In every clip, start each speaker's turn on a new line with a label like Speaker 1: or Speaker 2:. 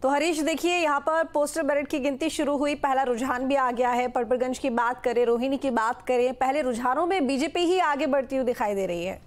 Speaker 1: तो हरीश देखिए, यहाँ पर पोस्टल बैलेट की गिनती शुरू हुई, पहला रुझान भी आ गया है। पड़पड़गंज की बात करें, रोहिणी की बात करें, पहले रुझानों में बीजेपी ही आगे बढ़ती हुई दिखाई दे रही है।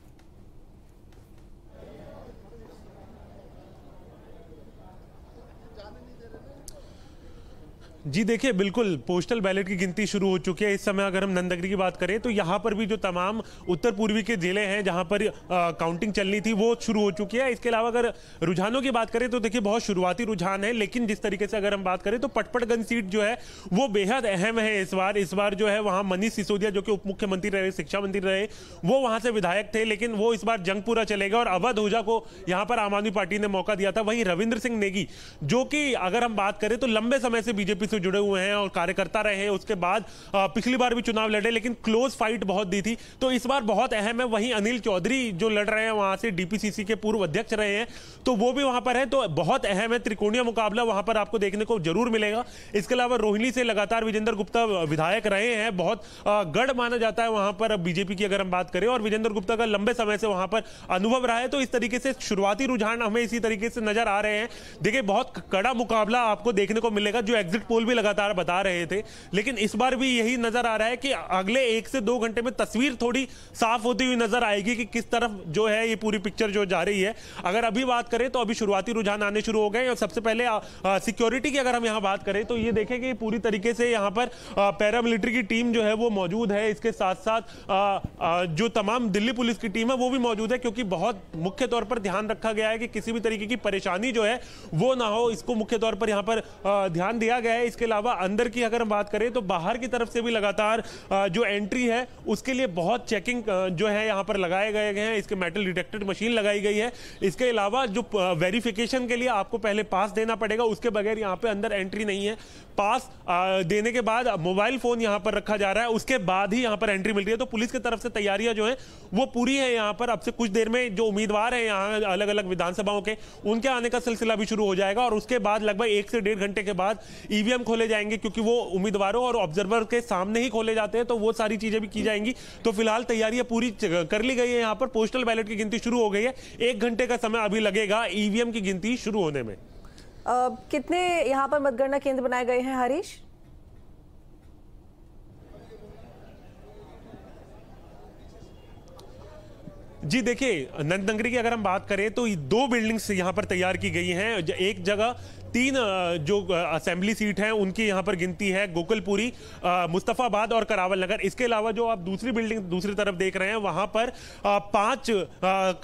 Speaker 2: जी देखिए, बिल्कुल पोस्टल बैलेट की गिनती शुरू हो चुकी है। इस समय अगर हम नंदनगरी की बात करें तो यहाँ पर भी जो तमाम उत्तर पूर्वी के जिले हैं जहाँ पर काउंटिंग चलनी थी वो शुरू हो चुकी है। इसके अलावा अगर रुझानों की बात करें तो देखिए बहुत शुरुआती रुझान है, लेकिन जिस तरीके से अगर हम बात करें तो पटपड़गंज सीट जो है वो बेहद अहम है इस बार जो है वहाँ मनीष सिसोदिया जो कि उप मुख्यमंत्री रहे, शिक्षा मंत्री रहे, वो वहाँ से विधायक थे, लेकिन वो इस बार जंगपुरा चले गए और अवध ओझा को यहाँ पर आम आदमी पार्टी ने मौका दिया था। वहीं रविंद्र सिंह नेगी जो कि अगर हम बात करें तो लंबे समय से बीजेपी से जुड़े हुए हैं और कार्यकर्ता रहे, उसके बाद पिछली बार भी चुनाव लड़े लेकिन क्लोज फाइट बहुत दी थी, तो इस बार बहुत अहम है। वहीं अनिल चौधरी जो लड़ रहे हैं वहां से डीपीसीसी के पूर्व अध्यक्ष रहे हैं, तो वो भी वहां पर है, तो बहुत अहम है। त्रिकोणीय मुकाबला वहां पर आपको देखने को जरूर मिलेगा। इसके अलावा रोहिणी से लगातार विजेंद्र गुप्ता विधायक रहे हैं, बहुत गढ़ माना जाता है वहां पर बीजेपी की अगर हम बात करें, और विजेंद्र गुप्ता का लंबे समय से वहां पर अनुभव रहा है। तो इस तरीके से शुरुआती रुझान हमें इसी तरीके से नजर आ रहे हैं। देखिए बहुत कड़ा मुकाबला आपको देखने को मिलेगा, जो एग्जिट पोल भी लगातार बता रहे थे, लेकिन इस बार भी यही नजर आ रहा है कि अगले 1 से 2 घंटे में तस्वीर थोड़ी साफ होती हुई नजर आएगी कि किस तरफ जो है ये पूरी पिक्चर जो जा रही है। अगर अभी बात करें तो अभी शुरुआती रुझान आने शुरू हो गए, और सबसे पहले सिक्योरिटी की अगर हम यहां बात करें तो ये देखें कि पूरी तरीके से यहां पर पैरामिलिट्री की टीम जो है वो मौजूद है। इसके साथ साथ जो तमाम दिल्ली पुलिस की टीम है वो भी मौजूद है, क्योंकि बहुत मुख्य तौर पर ध्यान रखा गया है कि किसी भी तरीके की परेशानी जो है वो ना हो, इसको मुख्य तौर पर यहां पर ध्यान दिया गया है। इसके अलावा अंदर की अगर हम बात करें तो बाहर की तरफ से भी लगातार जो एंट्री है उसके लिए बहुत चेकिंग जो है यहां पर लगाए गए हैं। इसके मेटल डिटेक्टर मशीन लगाई गई है। इसके अलावा जो वेरिफिकेशन के लिए आपको पहले पास देना पड़ेगा, उसके बगैर यहां पे अंदर एंट्री नहीं है। पास देने के बाद मोबाइल फोन यहां पर रखा जा रहा है, उसके बाद ही यहां पर एंट्री मिल रही है। तो पुलिस की तरफ से तैयारियां जो है वो पूरी है यहां पर। अब से कुछ देर में जो उम्मीदवार है यहां अलग अलग विधानसभाओं के, उनके आने का सिलसिला भी शुरू हो जाएगा, और उसके बाद लगभग 1 से 1.5 घंटे के बाद ईवीएम खोले जाएंगे, क्योंकि वो उम्मीदवारों और ऑब्जर्वर के सामने ही खोले जाते हैं, तो वो सारी चीजें भी की जाएंगी। तो फिलहाल तैयारियां पूरी कर ली गई है। यहां पर पोस्टल बैलेट की गिनती शुरू हो गई है। 1 घंटे का समय अभी लगेगा ईवीएम की गिनती शुरू होने में।
Speaker 1: कितने यहां पर मतगणना केंद्र बनाए गए हैं हरीश?
Speaker 2: जी देखिए, नंदनगरी की अगर हम बात करें तो 2 बिल्डिंग्स यहां पर तैयार की गई हैं। एक जगह 3 जो असेंबली सीट हैं उनकी यहां पर गिनती है, गोकुलपुरी, मुस्तफाबाद और करावल नगर। इसके अलावा जो आप दूसरी बिल्डिंग दूसरी तरफ देख रहे हैं वहां पर 5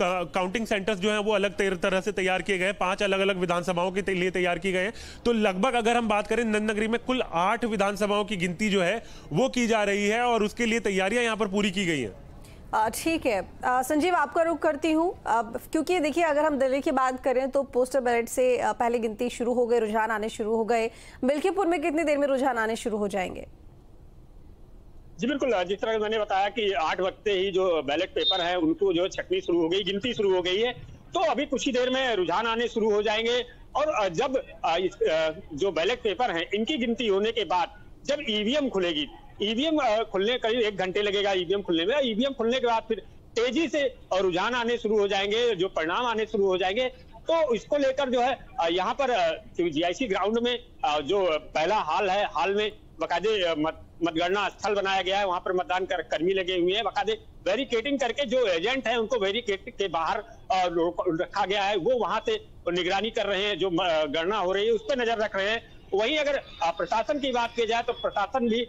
Speaker 2: काउंटिंग सेंटर्स जो हैं वो अलग तरह से तैयार किए गए, 5 अलग अलग विधानसभाओं के लिए तैयार किए गए हैं। तो लगभग अगर हम बात करें नंदनगरी में कुल 8 विधानसभाओं की गिनती जो है वो की जा रही है, और उसके लिए तैयारियां यहां पर पूरी की गई हैं।
Speaker 1: ठीक है, संजीव आपका रुख करती हूँ, क्योंकि देखिए अगर हम दिल्ली की बात करें तो पोस्टल बैलेट से पहले गिनती शुरू हो गई, रुझान आने शुरू हो गए। मिल्कीपुर में कितनी देर में रुझान आने शुरू हो जाएंगे?
Speaker 3: जी बिल्कुल, जिस तरह मैंने बताया कि 8 बजते ही जो बैलेट पेपर है उनको जो छटनी शुरू हो गई, गिनती शुरू हो गई है, तो अभी कुछ ही देर में रुझान आने शुरू हो जाएंगे। और जब जो बैलेट पेपर है इनकी गिनती होने के बाद जब ईवीएम खुलेगी, ईवीएम खुलने करीब 1 घंटे लगेगा ईवीएम खुलने में। ईवीएम खुलने के बाद फिर तेजी से रुझान आने शुरू हो जाएंगे, जो परिणाम आने शुरू हो जाएंगे। तो इसको लेकर जो है यहाँ पर जीआईसी ग्राउंड में जो पहला हाल है, हाल में बकायदे मतगणना स्थल बनाया गया है, वहां पर मतदान कर्मी लगे हुए हैं। बकायदे बैरिकेडिंग करके जो एजेंट है उनको बैरिकेड के बाहर रखा गया है, वो वहां से निगरानी कर रहे हैं, जो गणना हो रही है उस पर नजर रख रहे हैं। वहीं अगर प्रशासन की बात की जाए तो प्रशासन भी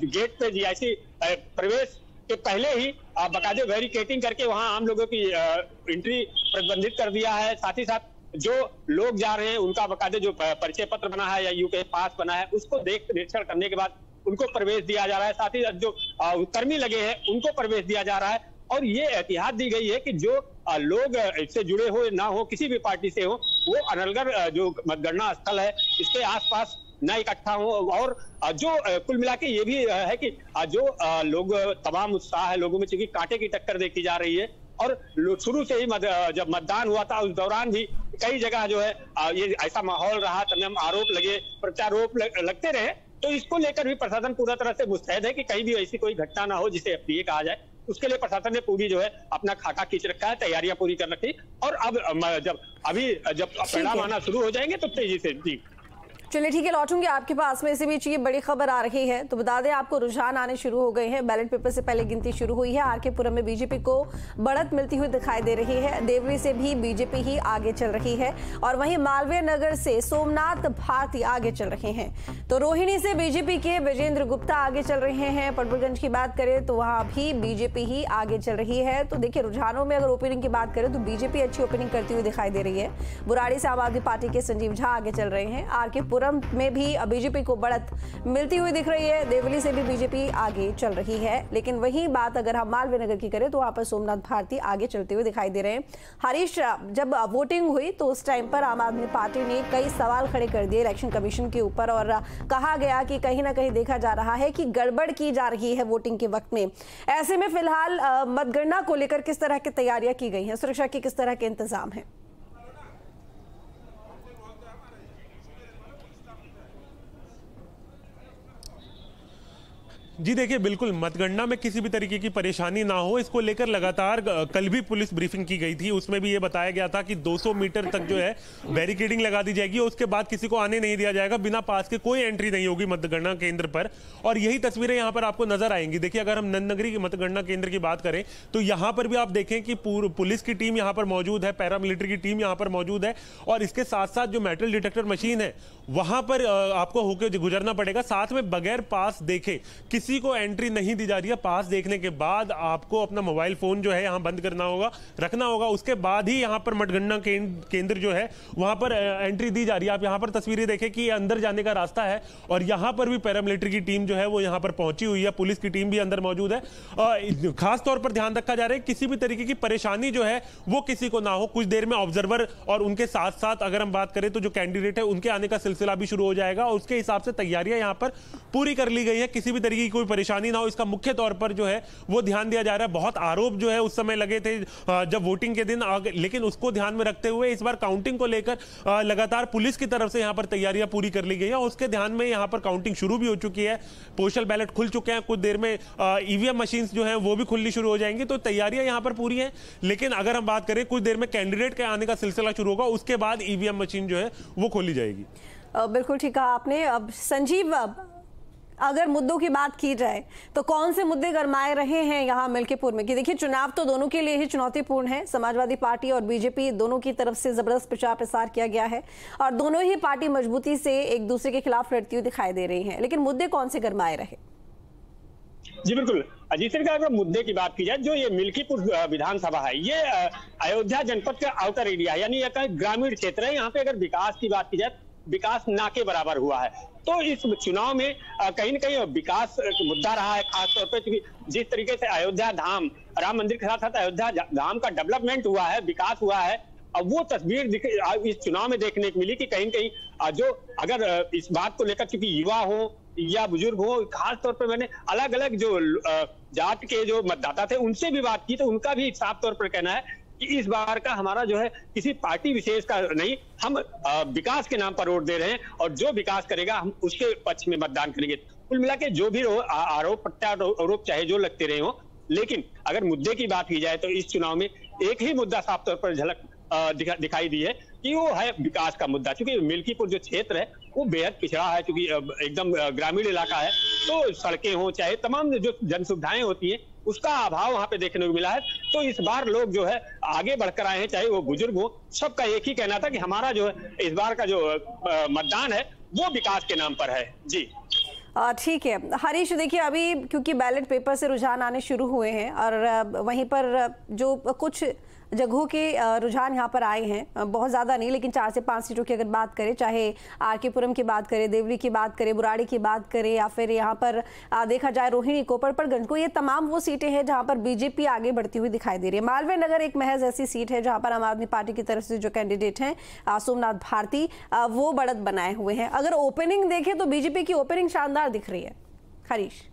Speaker 3: गेट पे जीआईसी प्रवेश के पहले ही बाकायदे बैरिकेडिंग करके वहां आम लोगों की एंट्री प्रतिबंधित कर दिया है। साथ ही साथ जो लोग जा रहे हैं उनका बाकायदे जो परिचय पत्र बना है या यूके पास बना है उसको देख निरीक्षण करने के बाद उनको प्रवेश दिया जा रहा है। साथ ही जो कर्मी लगे हैं उनको प्रवेश दिया जा रहा है, और ये एहतियात दी गई है कि जो लोग इससे जुड़े हो ना हो, किसी भी पार्टी से हो, वो अनलगर जो मतगणना स्थल है इसके आसपास न इकट्ठा हो। और जो कुल मिला के ये भी है कि जो लोग तमाम उत्साह है लोगों में, चूंकि कांटे की टक्कर देखी जा रही है, और शुरू से ही जब मतदान हुआ था उस दौरान भी कई जगह जो है ये ऐसा माहौल रहा, तमाम आरोप लगे, प्रत्यारोप लगते रहे। तो इसको लेकर भी प्रशासन पूरा तरह से मुस्तैद है कि कहीं भी ऐसी कोई घटना ना हो जिसे अप्रिय कहा जाए। उसके लिए प्रशासन ने पूरी जो है अपना खाका खींच रखा है, तैयारियां पूरी कर रखी। और अब जब परिणाम आना शुरू हो जाएंगे तो तेजी से। जी
Speaker 1: चलिए ठीक है, लौटूंगी आपके पास में। इसी बीच ये बड़ी खबर आ रही है, तो बता दें आपको, रुझान आने शुरू हो गए हैं। बैलेट पेपर से पहले गिनती शुरू हुई है। आरके पुरम में बीजेपी को बढ़त मिलती हुई दिखाई दे रही है। देवरी से भी बीजेपी ही आगे चल रही है और वहीं मालवीय नगर से सोमनाथ भारती आगे चल रहे हैं। तो रोहिणी से बीजेपी के विजेंद्र गुप्ता आगे चल रहे हैं। पटबरगंज की बात करें तो वहां भी बीजेपी ही आगे चल रही है। तो देखिए, रुझानों में अगर ओपनिंग की बात करें तो बीजेपी अच्छी ओपनिंग करती हुई दिखाई दे रही है। बुराड़ी से आम आदमी पार्टी के संजीव झा आगे चल रहे हैं। आरके पुरम में भी बीजेपी को बढ़त मिलती हुई दिख रही है। देवली से भी बीजेपी आगे चल रही है। लेकिन वही बात अगर हम मालवीय नगर की करें तो वहां पर सोमनाथ भारती आगे चलते हुए दिखाई दे रहे हैं। हरीश, जब वोटिंग हुई तो उस टाइम पर आम आदमी पार्टी ने कई सवाल खड़े कर दिए इलेक्शन कमीशन के ऊपर और कहा गया कि कहीं ना कहीं देखा जा रहा है कि गड़बड़ की जा रही है वोटिंग के वक्त में। ऐसे में फिलहाल मतगणना को लेकर किस तरह की तैयारियां की गई हैं, सुरक्षा के किस तरह के इंतजाम हैं?
Speaker 2: जी देखिए, बिल्कुल मतगणना में किसी भी तरीके की परेशानी ना हो, इसको लेकर लगातार कल भी पुलिस ब्रीफिंग की गई थी। उसमें भी ये बताया गया था कि 200 मीटर तक जो है बैरिकेडिंग लगा दी जाएगी और उसके बाद किसी को आने नहीं दिया जाएगा। बिना पास के कोई एंट्री नहीं होगी मतगणना केंद्र पर। और यही तस्वीरें यहाँ पर आपको नजर आएंगी। देखिए, अगर हम नंदनगरी की मतगणना केंद्र की बात करें तो यहाँ पर भी आप देखें कि पुलिस की टीम यहाँ पर मौजूद है, पैरामिलिट्री की टीम यहाँ पर मौजूद है और इसके साथ साथ जो मेटल डिटेक्टर मशीन है वहां पर आपको होकर गुजरना पड़ेगा। साथ में बगैर पास देखे किसी को एंट्री नहीं दी जा रही है। पास देखने के बाद आपको अपना मोबाइल फोन जो है यहां बंद करना होगा, रखना होगा। उसके बाद ही यहां पर मतगणना केंद्र जो है वहां पर एंट्री दी जा रही है। आप यहां पर तस्वीरें देखें कि अंदर जाने का रास्ता है और यहां पर भी पैरामिलिट्री की टीम जो है वो यहां पर पहुंची हुई है। पुलिस की टीम भी अंदर मौजूद है। खास तौर पर ध्यान रखा जा रहा है किसी भी तरीके की परेशानी जो है वो किसी को ना हो। कुछ देर में ऑब्जर्वर और उनके साथ साथ अगर हम बात करें तो जो कैंडिडेट है उनके आने का सिलसिला भी शुरू हो जाएगा और उसके हिसाब से तैयारियां यहां पर पूरी कर ली गई है। किसी भी तरीके की कोई परेशानी ना हो, इसका मुख्य तौर पर जो है वो ध्यान दिया जा रहा है। बहुत आरोप जो है उस समय लगे थे जब वोटिंग के दिन, लेकिन उसको ध्यान में रखते हुए इस बार काउंटिंग को लेकर लगातार पुलिस की तरफ से यहां पर तैयारियां पूरी कर ली गई है और उसके ध्यान में यहां पर काउंटिंग शुरू भी हो चुकी है। पोस्टल बैलेट खुल चुके हैं। कुछ देर में ईवीएम मशीन जो है वो भी खुलनी शुरू हो जाएंगी। तो तैयारियां यहां पर पूरी हैं। लेकिन अगर हम बात करें कुछ देर में कैंडिडेट के आने का सिलसिला शुरू होगा, उसके बाद ईवीएम मशीन जो है वो खोली जाएगी।
Speaker 1: बिल्कुल ठीक कहा आपने। अब संजीव, अगर मुद्दों की बात की जाए तो कौन से मुद्दे गरमाए रहे हैं यहाँ मिल्कीपुर में? कि देखिए, चुनाव तो दोनों के लिए ही चुनौतीपूर्ण है। समाजवादी पार्टी और बीजेपी दोनों की तरफ से जबरदस्त प्रचार प्रसार किया गया है और दोनों ही पार्टी मजबूती से एक दूसरे के खिलाफ लड़ती हुई दिखाई दे रही हैं। लेकिन मुद्दे कौन से गरमाए रहे?
Speaker 3: जी बिल्कुल, अजीत सर, अगर मुद्दे की बात की जाए, जो ये मिल्कीपुर विधानसभा है ये अयोध्या जनपद का आउटर एरिया है, यानी यह ग्रामीण क्षेत्र है। यहाँ पे अगर विकास की बात की जाए, विकास ना के बराबर हुआ है। तो इस चुनाव में कहीं न कहीं विकास मुद्दा रहा है, खासतौर पर क्योंकि जिस तरीके से अयोध्या धाम, राम मंदिर के साथ साथ अयोध्या धाम का डेवलपमेंट हुआ है, विकास हुआ है। अब वो तस्वीर इस चुनाव में देखने को मिली कि कहीं न कहीं जो अगर इस बात को लेकर, क्योंकि युवा हो या बुजुर्ग हो, खास तौर पर मैंने अलग अलग जो जात के जो मतदाता थे उनसे भी बात की, तो उनका भी साफ तौर पर कहना है कि इस बार का हमारा जो है किसी पार्टी विशेष का नहीं, हम विकास के नाम पर वोट दे रहे हैं और जो विकास करेगा हम उसके पक्ष में मतदान करेंगे। कुल मिला के जो भी आरोप प्रत्यारोप चाहे जो लगते रहे हो, लेकिन अगर मुद्दे की बात की जाए तो इस चुनाव में एक ही मुद्दा साफ तौर पर झलक दिखाई दी है कि वो है विकास का मुद्दा। क्योंकि मिल्कीपुर जो क्षेत्र है वो बेहद पिछड़ा है, क्योंकि एकदम ग्रामीण इलाका है। तो सड़कें हो चाहे तमाम जो जन सुविधाएं होती हैं उसका अभाव वहां पे देखने को मिला है। तो इस बार लोग जो है आगे बढ़कर आए हैं, चाहे वो बुजुर्ग हो, सबका एक ही कहना था कि हमारा जो है इस बार का जो मतदान है वो विकास के नाम पर है। जी
Speaker 1: ठीक है हरीश, देखिए अभी क्योंकि बैलेट पेपर से रुझान आने शुरू हुए हैं और वहीं पर जो कुछ जगहों के रुझान यहाँ पर आए हैं, बहुत ज़्यादा नहीं, लेकिन 4 से 5 सीटों की अगर बात करें, चाहे आरके पुरम की बात करें, देवली की बात करें, बुराड़ी की बात करें या फिर यहाँ पर देखा जाए रोहिणी को, पटबरगंज को, ये तमाम वो सीटें हैं जहाँ पर बीजेपी आगे बढ़ती हुई दिखाई दे रही है। मालवीय नगर एक महज ऐसी सीट है जहाँ पर आम आदमी पार्टी की तरफ से जो कैंडिडेट हैं सोमनाथ भारती, वो बढ़त बनाए हुए हैं। अगर ओपनिंग देखें तो बीजेपी की ओपनिंग शानदार दिख रही है। हरीश,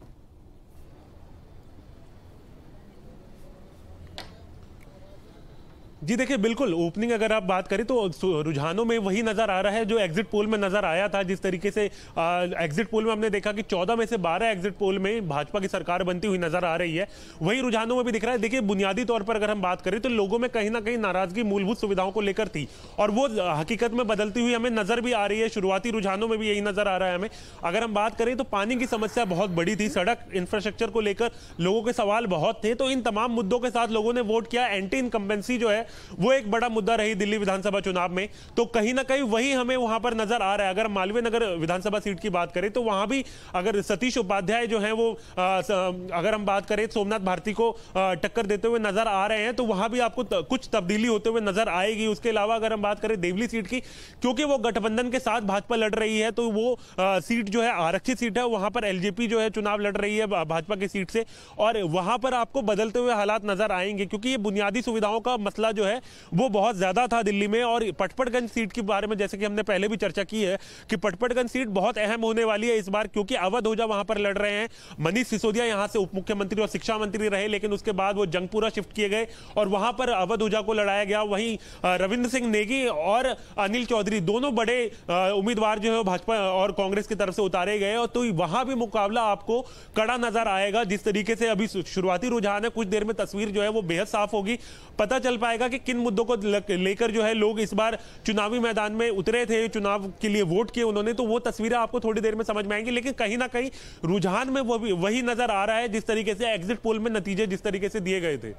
Speaker 2: जी देखिए, बिल्कुल ओपनिंग अगर आप बात करें तो रुझानों में वही नजर आ रहा है जो एग्जिट पोल में नजर आया था। जिस तरीके से एग्जिट पोल में हमने देखा कि 14 में से 12 एग्जिट पोल में भाजपा की सरकार बनती हुई नजर आ रही है, वही रुझानों में भी दिख रहा है। देखिए, बुनियादी तौर पर अगर हम बात करें तो लोगों में कहीं ना कहीं नाराजगी मूलभूत सुविधाओं को लेकर थी और वो हकीकत में बदलती हुई हमें नजर भी आ रही है। शुरुआती रुझानों में भी यही नजर आ रहा है हमें। अगर हम बात करें तो पानी की समस्या बहुत बड़ी थी, सड़क इंफ्रास्ट्रक्चर को लेकर लोगों के सवाल बहुत थे, तो इन तमाम मुद्दों के साथ लोगों ने वोट किया। एंटी इनकम्बेंसी जो है वो एक बड़ा मुद्दा रही दिल्ली विधानसभा चुनाव में, तो कहीं ना कहीं वही हमें वहां पर नजर आ रहा है। अगर मालवीय नगर विधानसभा सीट की बात करें तो वहां भी अगर सतीश उपाध्याय जो हैं वो अगर हम बात करें सोमनाथ भारती को टक्कर देते हुए नजर आ रहे हैं, तो वहां भी आपको कुछ तब्दीली होते हुए नजर आएगी। उसके अलावा अगर हम बात करें देवली सीट की, क्योंकि वो गठबंधन के साथ भाजपा लड़ रही है, तो वो सीट जो है आरक्षित सीट है, वहां पर एलजेपी जो है चुनाव लड़ रही है भाजपा की सीट से, और वहां पर आपको बदलते हुए हालात नजर आएंगे क्योंकि ये बुनियादी सुविधाओं का मसला जो है वो बहुत ज्यादा था दिल्ली में। और पटपड़गंज सीट के बारे में जैसे कि हमने पहले भी चर्चा की है कि पटपड़गंज सीट बहुत अहम होने वाली है इस बार, क्योंकि अवध ओझा वहां पर लड़ रहे हैं। मनीष सिसोदिया यहां से उप मुख्यमंत्री और शिक्षा मंत्री रहे, लेकिन उसके बाद वो जंगपुरा शिफ्ट किए गए और वहां पर अवध ओझा को लड़ाया गया। वहीं रविंद्र सिंह नेगी और अनिल चौधरी दोनों बड़े उम्मीदवार जो है भाजपा और कांग्रेस की तरफ से उतारे गए, और तो वहां भी मुकाबला आपको कड़ा नजर आएगा। जिस तरीके से अभी शुरुआती रुझान है, कुछ देर में तस्वीर जो है वो बेहद साफ होगी, पता चल पाएगा कि किन मुद्दों को लेकर जो है लोग इस बार चुनावी मैदान में उतरे थे, चुनाव के लिए वोट किए उन्होंने, तो वो तस्वीरें आपको थोड़ी देर में समझ में आएंगी। लेकिन कहीं ना कहीं रुझान में वो भी वही नजर आ रहा है जिस तरीके से एग्जिट पोल में नतीजे जिस तरीके से दिए गए थे।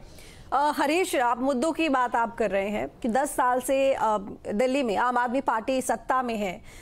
Speaker 1: हरीश, आप मुद्दों की बात आप कर रहे हैं कि 10 साल से दिल्ली में आम आदमी पार्टी सत्ता में है,